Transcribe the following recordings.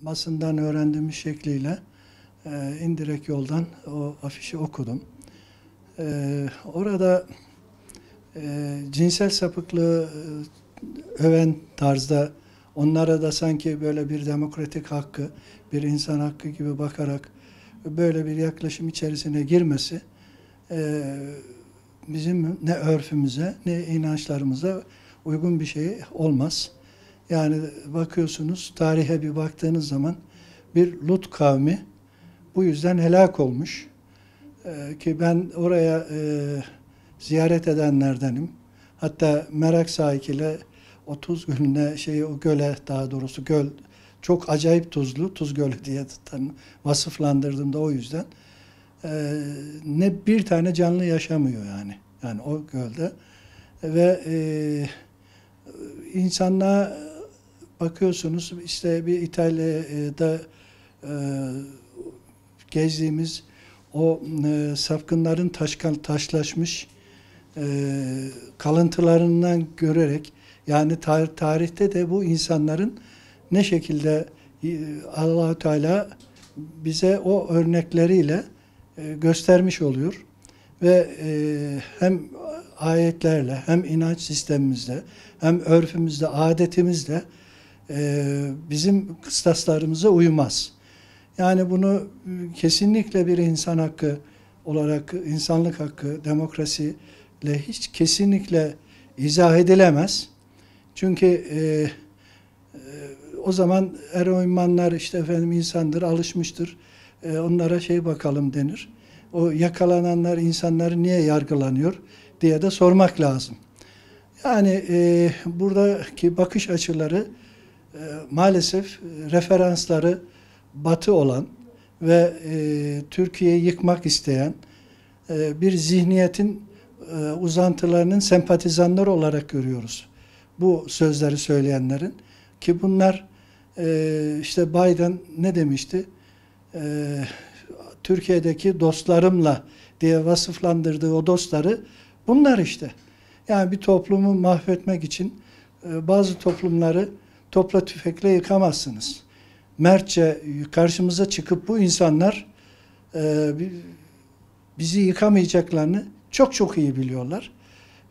basından öğrendiğimiz şekliyle indirekt yoldan o afişi okudum. Orada cinsel sapıklığı öven tarzda onlara da sanki böyle bir demokratik hakkı, bir insan hakkı gibi bakarak böyle bir yaklaşım içerisine girmesi bizim ne örfümüze ne inançlarımıza uygun bir şey olmaz. Yani bakıyorsunuz tarihe bir baktığınız zaman bir Lut kavmi bu yüzden helak olmuş. Ki ben oraya ziyaret edenlerdenim. Hatta merak sahikiyle o Tuz Gölü'ne o göle daha doğrusu göl çok acayip tuzlu, Tuz Gölü diye vasıflandırdım da o yüzden. Ne bir tane canlı yaşamıyor yani. Yani o gölde. Ve insanlığa bakıyorsunuz işte bir İtalya'da gezdiğimiz o sapkınların taşlaşmış kalıntılarından görerek yani tarihte de bu insanların ne şekilde Allah-u Teala bize o örnekleriyle göstermiş oluyor ve hem ayetlerle hem inanç sistemimizde hem örfümüzde, adetimizde bizim kıstaslarımıza uymaz. Yani bunu kesinlikle bir insan hakkı olarak, insanlık hakkı, demokrasiyle hiç kesinlikle izah edilemez. Çünkü o zaman eroinmanlar işte efendim insandır, alışmıştır. Onlara bakalım denir. O yakalananlar insanları niye yargılanıyor diye de sormak lazım. Yani buradaki bakış açıları maalesef referansları Batı olan ve Türkiye'yi yıkmak isteyen bir zihniyetin uzantılarının sempatizanları olarak görüyoruz. Bu sözleri söyleyenlerin ki bunlar işte Biden ne demişti? Türkiye'deki dostlarımla diye vasıflandırdığı o dostları bunlar işte. Yani bir toplumu mahvetmek için bazı toplumları topla tüfekle yıkamazsınız. Mertçe karşımıza çıkıp bu insanlar bizi yıkamayacaklarını çok çok iyi biliyorlar.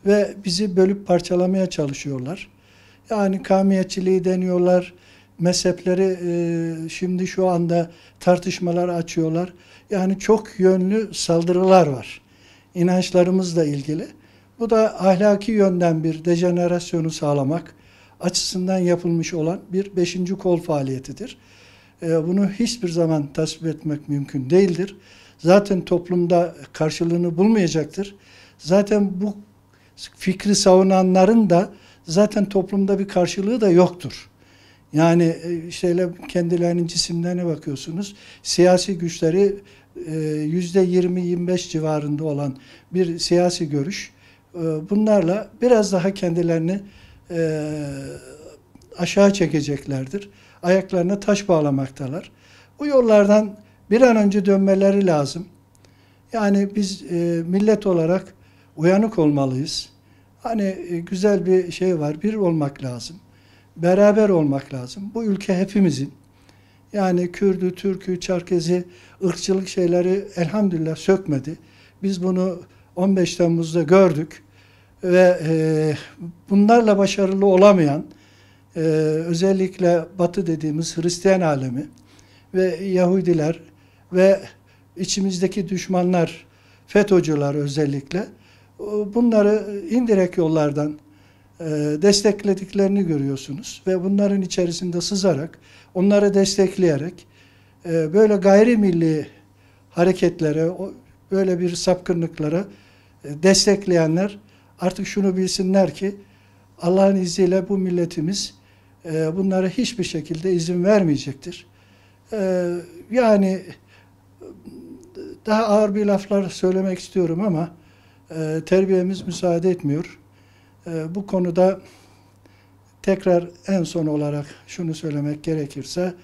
Ve bizi bölüp parçalamaya çalışıyorlar. Yani kavmiyetçiliği deniyorlar, mezhepleri şimdi şu anda tartışmalar açıyorlar. Yani çok yönlü saldırılar var. İnançlarımızla ilgili. Bu da ahlaki yönden bir dejenerasyonu sağlamak açısından yapılmış olan bir 5. kol faaliyetidir. Bunu hiçbir zaman tasvip etmek mümkün değildir. Zaten toplumda karşılığını bulmayacaktır. Zaten bu fikri savunanların da zaten toplumda bir karşılığı da yoktur. Yani kendilerinin cisimlerine bakıyorsunuz. Siyasi güçleri %20-25 civarında olan bir siyasi görüş. Bunlarla biraz daha kendilerini aşağı çekeceklerdir. Ayaklarına taş bağlamaktalar. Bu yollardan bir an önce dönmeleri lazım. Yani biz millet olarak uyanık olmalıyız. Hani güzel bir şey var, bir olmak lazım. Beraber olmak lazım. Bu ülke hepimizin. Yani Kürdü, Türkü, Çerkezi, ırkçılık şeyleri elhamdülillah sökmedi. Biz bunu 15 Temmuz'da gördük. Ve bunlarla başarılı olamayan, özellikle Batı dediğimiz Hristiyan alemi ve Yahudiler ve içimizdeki düşmanlar, FETÖ'cüler özellikle, bunları indirekt yollardan desteklediklerini görüyorsunuz. Ve bunların içerisinde sızarak, onları destekleyerek böyle gayrimilli hareketlere, böyle bir sapkınlıklara destekleyenler artık şunu bilsinler ki Allah'ın izniyle bu milletimiz bunlara hiçbir şekilde izin vermeyecektir. Yani daha ağır bir laflar söylemek istiyorum ama terbiyemiz müsaade etmiyor. Bu konuda tekrar en son olarak şunu söylemek gerekirse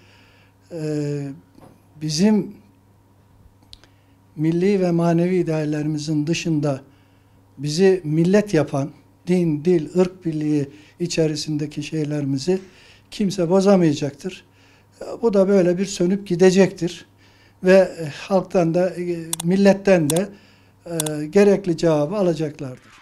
bizim milli ve manevi değerlerimizin dışında bizi millet yapan din, dil, ırk birliği içerisindeki şeylerimizi kimse bozamayacaktır. Bu da böyle bir sönüp gidecektir. Ve halktan da, milletten de gerekli cevabı alacaklardır.